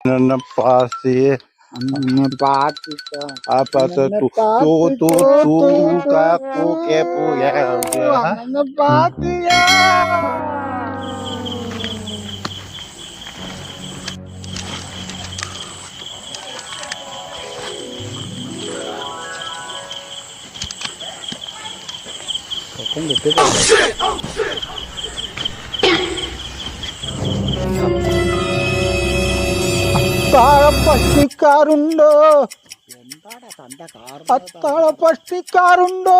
Pasti apa tuh kaku kepo ya pati ya. പട്ടിക്കാരുണ്ടോ അത്താഴ പട്ടിക്കാരുണ്ടോ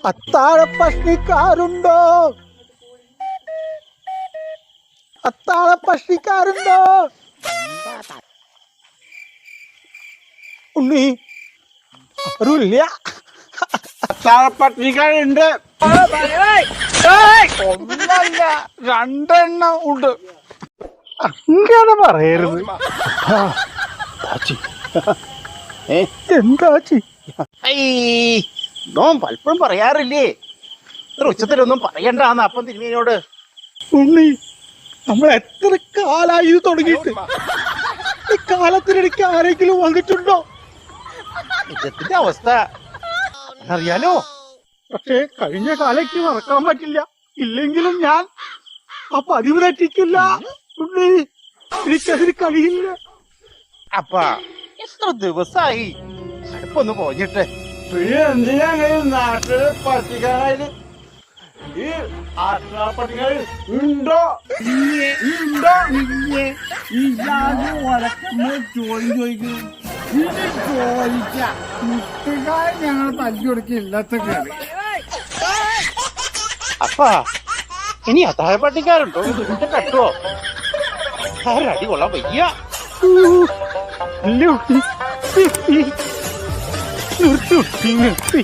അത്താഴ പട്ടിക്കാരുണ്ടോ അത്താഴ പട്ടിക്കാരുണ്ടോ ഉണ്ണി ആരുമില്ല പട്ടിക്കാരുണ്ട് ഒന്നല്ല രണ്ടെണ്ണം ഉണ്ട് അങ്ങനെ പറയരുത് എന്താച്ചി പലപ്പോഴും പറയാറില്ലേ ഉച്ചത്തിലൊന്നും പറയണ്ടാന്ന് അപ്പം തിരുമേനോട് ഉണ്ണി നമ്മൾ എത്ര കാലായി ഇത് തുടങ്ങിയിട്ട് ഈ കാലത്തിനിടയ്ക്ക് ആരെങ്കിലും വന്നിട്ടുണ്ടോ നിജത്തിന്റെ അവസ്ഥ അറിയാലോ പക്ഷേ കഴിഞ്ഞ കാലയ്ക്ക് മറക്കാൻ പറ്റില്ല ഇല്ലെങ്കിലും ഞാൻ ആ പതിവ് തെറ്റിക്കില്ല ഉണ്ണി എനിക്കതിന് കഴിയില്ല അപ്പ എത്ര ദിവസായി അടുപ്പൊന്ന് പോഞ്ഞിട്ട് എന്തിനാ നാട്ടില് പട്ടിക്കാരായാല് ഈ ആട്ടിനാപ്പട്ടികൾ ഉണ്ടോ ഉണ്ടോ ചോദ്യം ചോദിക്കും ഇത് ചോദിച്ച മുട്ടുകാരൻ ഞങ്ങൾ തല്ലി കൊടുക്കില്ലാത്ത കയറി അപ്പ ഇനി അത്താഴ പട്ടിക്കാരുണ്ടോ ഇതിന്റെ കട്ടുവോ അടി കൊള്ളാൻ വയ്യ നിർത്തി നിർത്തി